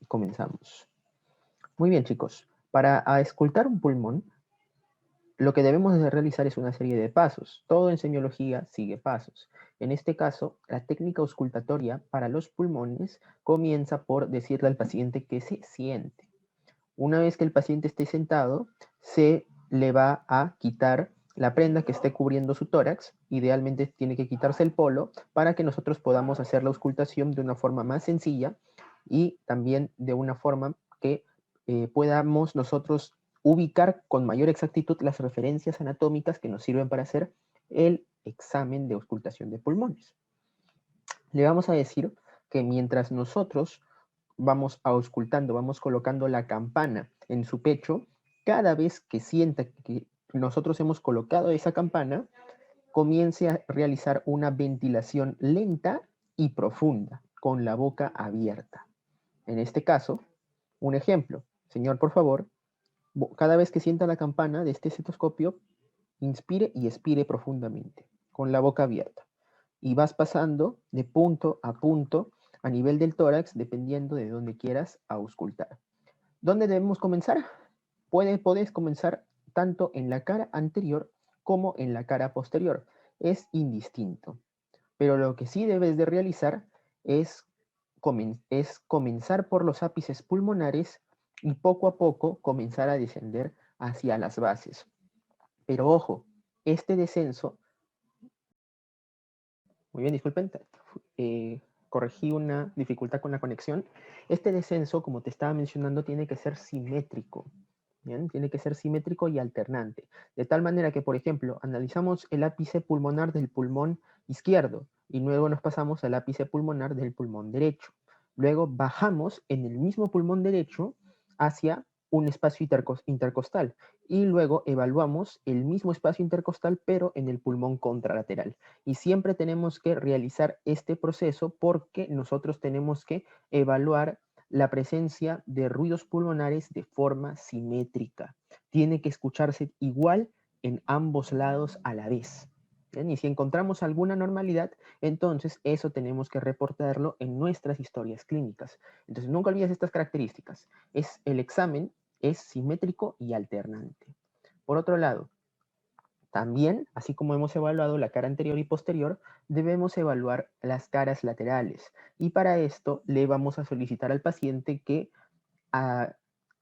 comenzamos. Muy bien, chicos. Para auscultar un pulmón, lo que debemos de realizar es una serie de pasos. Todo en semiología sigue pasos. En este caso, la técnica auscultatoria para los pulmones comienza por decirle al paciente que se siente. Una vez que el paciente esté sentado, se le va a quitar la prenda que esté cubriendo su tórax. Idealmente tiene que quitarse el polo para que nosotros podamos hacer la auscultación de una forma más sencilla y también de una forma que podamos nosotros ubicar con mayor exactitud las referencias anatómicas que nos sirven para hacer el examen de auscultación de pulmones. Le vamos a decir que mientras nosotros vamos auscultando, vamos colocando la campana en su pecho, cada vez que sienta que nosotros hemos colocado esa campana, comience a realizar una ventilación lenta y profunda, con la boca abierta. En este caso, un ejemplo. Señor, por favor, cada vez que sienta la campana de este estetoscopio, inspire y expire profundamente, con la boca abierta. Y vas pasando de punto a punto a nivel del tórax, dependiendo de dónde quieras auscultar. ¿Dónde debemos comenzar? Puedes comenzar tanto en la cara anterior como en la cara posterior. Es indistinto. Pero lo que sí debes de realizar es comenzar por los ápices pulmonares y poco a poco comenzar a descender hacia las bases. Pero ojo, este descenso, muy bien, disculpen, corregí una dificultad con la conexión. Este descenso, como te estaba mencionando, tiene que ser simétrico. ¿Bien? Tiene que ser simétrico y alternante. De tal manera que, por ejemplo, analizamos el ápice pulmonar del pulmón izquierdo y luego nos pasamos al ápice pulmonar del pulmón derecho. Luego bajamos en el mismo pulmón derecho hacia un espacio intercostal y luego evaluamos el mismo espacio intercostal pero en el pulmón contralateral. Y siempre tenemos que realizar este proceso porque nosotros tenemos que evaluar la presencia de ruidos pulmonares de forma simétrica. Tiene que escucharse igual en ambos lados a la vez. ¿Bien? Y si encontramos alguna normalidad, entonces eso tenemos que reportarlo en nuestras historias clínicas. Entonces nunca olvides estas características. El examen es simétrico y alternante. Por otro lado, también, así como hemos evaluado la cara anterior y posterior, debemos evaluar las caras laterales. Y para esto le vamos a solicitar al paciente que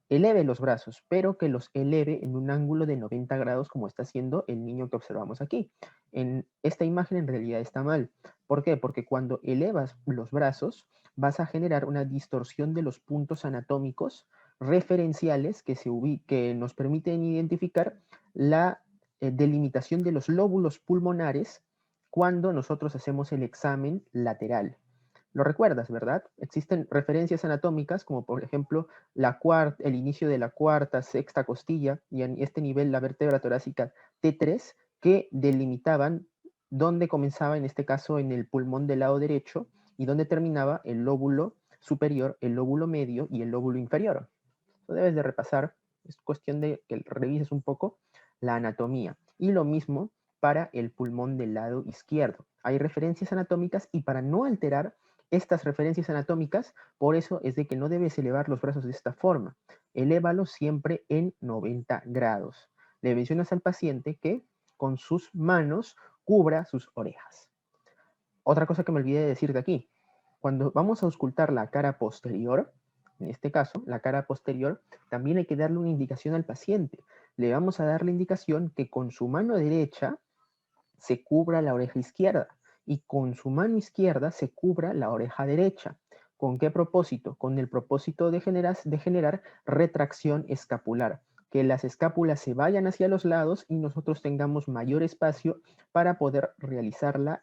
eleve los brazos, pero que los eleve en un ángulo de 90 grados como está haciendo el niño que observamos aquí. En esta imagen en realidad está mal. ¿Por qué? Porque cuando elevas los brazos vas a generar una distorsión de los puntos anatómicos referenciales que nos permiten identificar la delimitación de los lóbulos pulmonares cuando nosotros hacemos el examen lateral. Lo recuerdas, ¿verdad? Existen referencias anatómicas como por ejemplo el inicio de la cuarta, sexta costilla y en este nivel la vértebra torácica T3 que delimitaban dónde comenzaba en este caso en el pulmón del lado derecho y dónde terminaba el lóbulo superior, el lóbulo medio y el lóbulo inferior. Lo debes de repasar, es cuestión de que revises un poco la anatomía. Y lo mismo para el pulmón del lado izquierdo. Hay referencias anatómicas y para no alterar estas referencias anatómicas, por eso es de que no debes elevar los brazos de esta forma. Elévalos siempre en 90 grados. Le mencionas al paciente que con sus manos cubra sus orejas. Otra cosa que me olvidé de decirte aquí. Cuando vamos a auscultar la cara posterior, en este caso, la cara posterior, también hay que darle una indicación al paciente. Le vamos a dar la indicación que con su mano derecha se cubra la oreja izquierda y con su mano izquierda se cubra la oreja derecha. ¿Con qué propósito? Con el propósito de generar retracción escapular, que las escápulas se vayan hacia los lados y nosotros tengamos mayor espacio para poder realizar la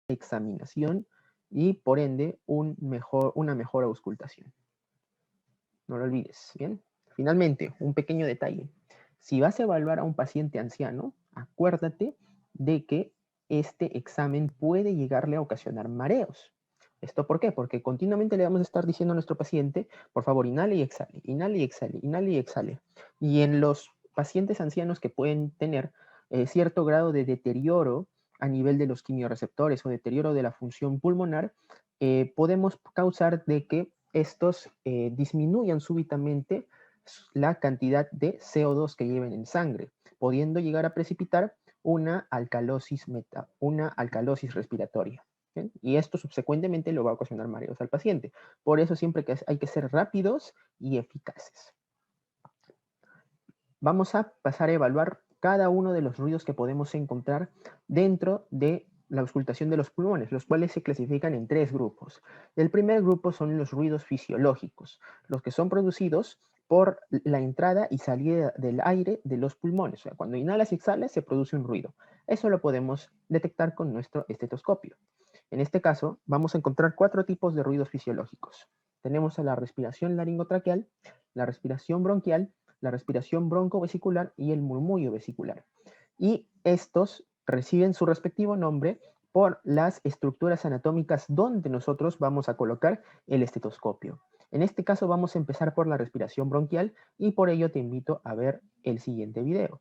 examinación y por ende una mejor auscultación. No lo olvides, ¿bien? Finalmente, un pequeño detalle. Si vas a evaluar a un paciente anciano, acuérdate de que este examen puede llegarle a ocasionar mareos. ¿Esto por qué? Porque continuamente le vamos a estar diciendo a nuestro paciente, por favor, inhale y exhale, inhale y exhale, inhale y exhale. Y en los pacientes ancianos que pueden tener cierto grado de deterioro a nivel de los quimiorreceptores o deterioro de la función pulmonar, podemos causar de que estos disminuyan súbitamente la cantidad de CO2 que lleven en sangre, pudiendo llegar a precipitar una alcalosis respiratoria. ¿Bien? Y esto subsecuentemente lo va a ocasionar mareos al paciente. Por eso siempre hay que ser rápidos y eficaces. Vamos a pasar a evaluar cada uno de los ruidos que podemos encontrar dentro de la auscultación de los pulmones, los cuales se clasifican en 3 grupos. El primer grupo son los ruidos fisiológicos, los que son producidos por la entrada y salida del aire de los pulmones. O sea, cuando inhalas y exhalas se produce un ruido. Eso lo podemos detectar con nuestro estetoscopio. En este caso, vamos a encontrar 4 tipos de ruidos fisiológicos. Tenemos a la respiración laringotraqueal, la respiración bronquial, la respiración broncovesicular y el murmullo vesicular. Y estos reciben su respectivo nombre por las estructuras anatómicas donde nosotros vamos a colocar el estetoscopio. En este caso vamos a empezar por la respiración bronquial y por ello te invito a ver el siguiente video.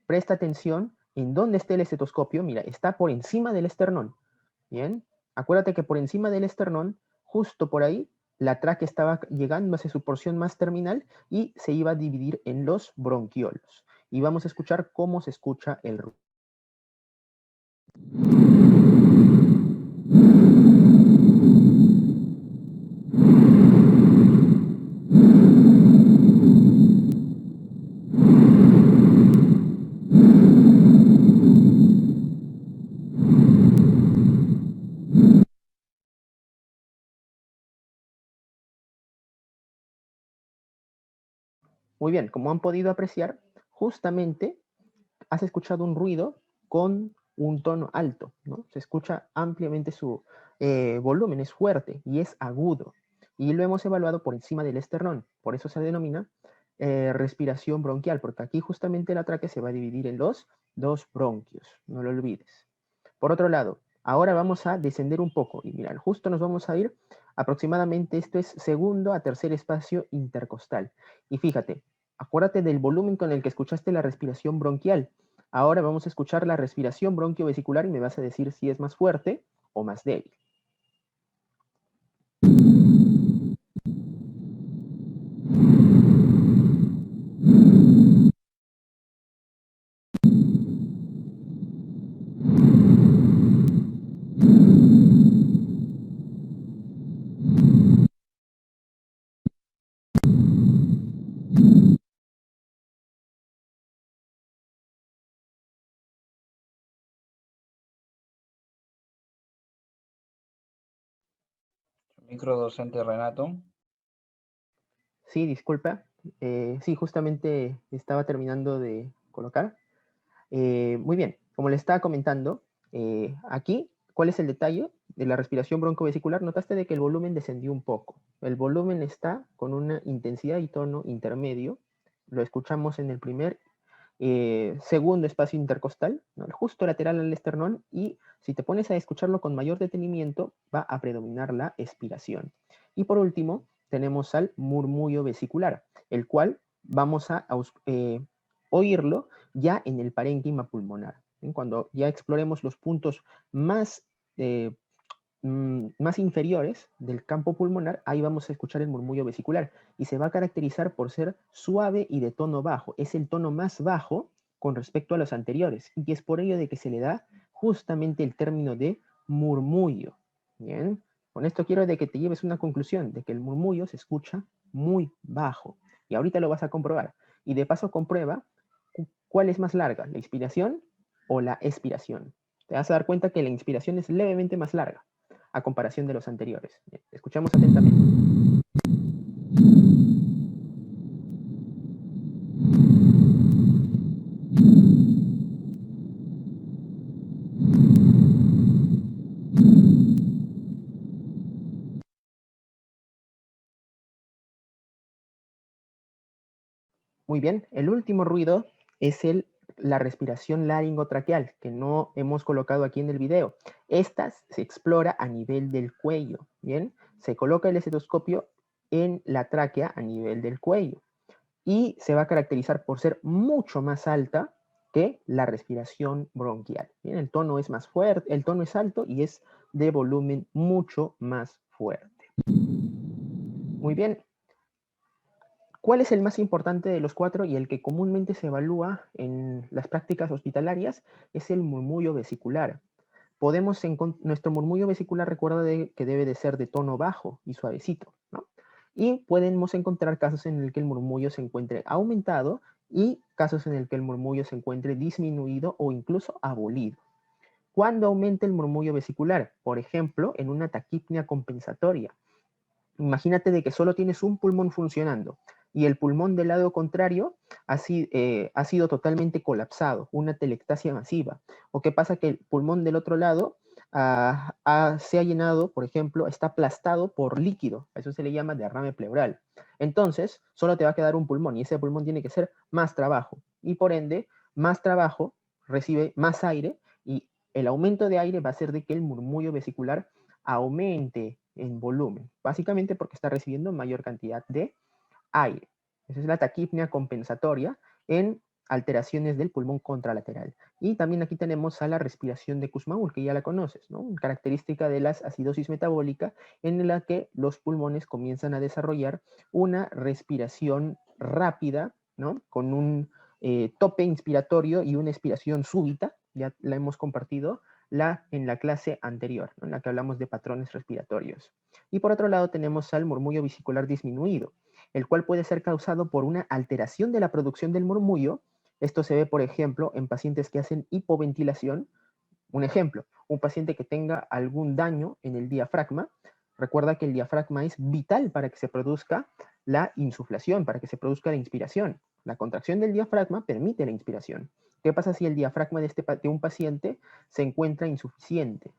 Presta atención en dónde está el estetoscopio. Mira, está por encima del esternón. Bien, acuérdate que por encima del esternón, justo por ahí, la tráquea estaba llegando hacia su porción más terminal y se iba a dividir en los bronquiolos. Y vamos a escuchar cómo se escucha el ruido. Muy bien, como han podido apreciar, justamente has escuchado un ruido con un tono alto, ¿no? Se escucha ampliamente su volumen, es fuerte y es agudo. Y lo hemos evaluado por encima del esternón, por eso se denomina respiración bronquial, porque aquí justamente la tráquea se va a dividir en los 2 bronquios, no lo olvides. Por otro lado, ahora vamos a descender un poco y mirad, justo nos vamos a ir aproximadamente, esto es segundo a tercer espacio intercostal. Y fíjate, acuérdate del volumen con el que escuchaste la respiración bronquial. Ahora vamos a escuchar la respiración bronquiovesicular y me vas a decir si es más fuerte o más débil. Micro docente Renato. Sí, disculpa. Sí, justamente estaba terminando de colocar. Muy bien, como le estaba comentando, aquí, ¿cuál es el detalle de la respiración broncovesicular? Notaste de que el volumen descendió un poco. El volumen está con una intensidad y tono intermedio. Lo escuchamos en el primer, segundo espacio intercostal, ¿no? Justo lateral al esternón, y si te pones a escucharlo con mayor detenimiento, va a predominar la expiración. Y por último, tenemos al murmullo vesicular, el cual vamos a oírlo ya en el parénquima pulmonar. Cuando ya exploremos los puntos más, más inferiores del campo pulmonar, ahí vamos a escuchar el murmullo vesicular y se va a caracterizar por ser suave y de tono bajo. Es el tono más bajo con respecto a los anteriores y es por ello de que se le da justamente el término de murmullo. Bien, con esto quiero de que te lleves una conclusión de que el murmullo se escucha muy bajo y ahorita lo vas a comprobar y de paso comprueba ¿cuál es más larga, la inspiración o la expiración? Te vas a dar cuenta que la inspiración es levemente más larga a comparación de los anteriores. Bien, escuchamos atentamente. Muy bien, el último ruido es la respiración laringotraqueal, que no hemos colocado aquí en el video. Esta se explora a nivel del cuello, ¿bien? Se coloca el estetoscopio en la tráquea a nivel del cuello y se va a caracterizar por ser mucho más alta que la respiración bronquial. ¿Bien? El tono es más fuerte, el tono es alto y es de volumen mucho más fuerte. Muy bien. ¿Cuál es el más importante de los cuatro y el que comúnmente se evalúa en las prácticas hospitalarias? Es el murmullo vesicular. Nuestro murmullo vesicular, recuerda que debe de ser de tono bajo y suavecito, ¿no? Y podemos encontrar casos en el que el murmullo se encuentre aumentado y casos en el que el murmullo se encuentre disminuido o incluso abolido. ¿Cuándo aumenta el murmullo vesicular? Por ejemplo, en una taquipnea compensatoria. Imagínate de que solo tienes un pulmón funcionando y el pulmón del lado contrario ha sido totalmente colapsado, una telectasia masiva. ¿O qué pasa? Que el pulmón del otro lado se ha llenado, por ejemplo, está aplastado por líquido. Eso se le llama derrame pleural. Entonces, solo te va a quedar un pulmón y ese pulmón tiene que ser más trabajo. Y por ende, más trabajo recibe más aire y el aumento de aire va a hacer de que el murmullo vesicular aumente en volumen, básicamente porque está recibiendo mayor cantidad de aire. Esa es la taquipnea compensatoria en alteraciones del pulmón contralateral. Y también aquí tenemos a la respiración de Kussmaul, que ya la conoces, ¿no? Característica de la acidosis metabólica en la que los pulmones comienzan a desarrollar una respiración rápida, ¿no? Con un tope inspiratorio y una expiración súbita, ya la hemos compartido en la clase anterior, ¿no? En la que hablamos de patrones respiratorios. Y por otro lado tenemos al murmullo vesicular disminuido, el cual puede ser causado por una alteración de la producción del murmullo. Esto se ve, por ejemplo, en pacientes que hacen hipoventilación. Un ejemplo, un paciente que tenga algún daño en el diafragma. Recuerda que el diafragma es vital para que se produzca la insuflación, para que se produzca la inspiración. La contracción del diafragma permite la inspiración. ¿Qué pasa si el diafragma de un paciente se encuentra insuficiente?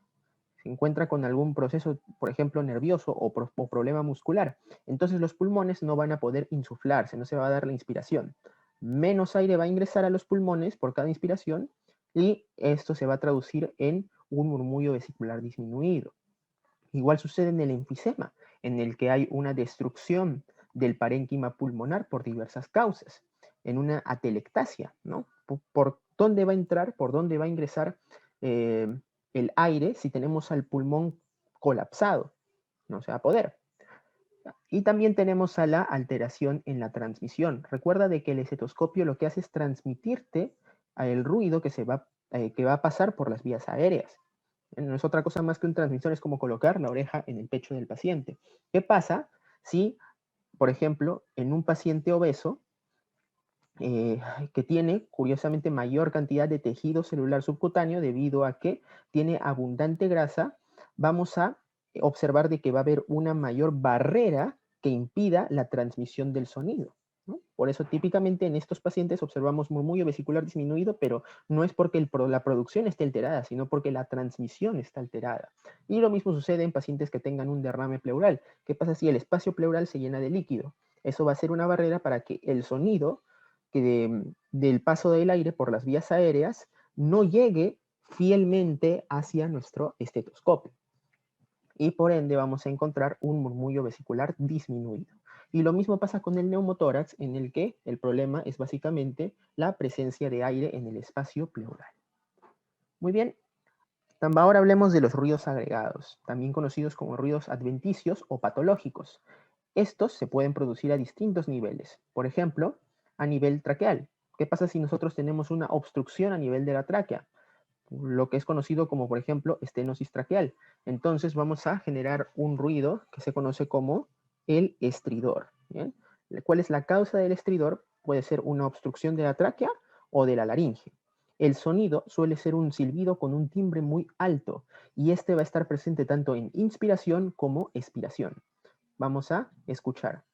Se encuentra con algún proceso, por ejemplo, nervioso o problema muscular. Entonces los pulmones no van a poder insuflarse, no se va a dar la inspiración. Menos aire va a ingresar a los pulmones por cada inspiración y esto se va a traducir en un murmullo vesicular disminuido. Igual sucede en el enfisema, en el que hay una destrucción del parénquima pulmonar por diversas causas, en una atelectasia, ¿no? ¿Por dónde va a entrar, por dónde va a ingresar el aire si tenemos al pulmón colapsado? No se va a poder. Y también tenemos a la alteración en la transmisión. Recuerda de que el estetoscopio lo que hace es transmitirte el ruido que va a pasar por las vías aéreas. No es otra cosa más que un transmisor, es como colocar la oreja en el pecho del paciente. ¿Qué pasa si, por ejemplo, en un paciente obeso, que tiene curiosamente mayor cantidad de tejido celular subcutáneo debido a que tiene abundante grasa, vamos a observar de que va a haber una mayor barrera que impida la transmisión del sonido, ¿no? Por eso típicamente en estos pacientes observamos murmullo vesicular disminuido, pero no es porque la producción esté alterada, sino porque la transmisión está alterada. Y lo mismo sucede en pacientes que tengan un derrame pleural. ¿Qué pasa si el espacio pleural se llena de líquido? Eso va a ser una barrera para que el sonido del paso del aire por las vías aéreas no llegue fielmente hacia nuestro estetoscopio. Y por ende vamos a encontrar un murmullo vesicular disminuido. Y lo mismo pasa con el neumotórax, en el que el problema es básicamente la presencia de aire en el espacio pleural. Muy bien, ahora hablemos de los ruidos agregados, también conocidos como ruidos adventicios o patológicos. Estos se pueden producir a distintos niveles. Por ejemplo, a nivel traqueal. ¿Qué pasa si nosotros tenemos una obstrucción a nivel de la tráquea? Lo que es conocido como, por ejemplo, estenosis traqueal. Entonces vamos a generar un ruido que se conoce como el estridor. ¿Bien? ¿Cuál es la causa del estridor? Puede ser una obstrucción de la tráquea o de la laringe. El sonido suele ser un silbido con un timbre muy alto y este va a estar presente tanto en inspiración como expiración. Vamos a escuchar.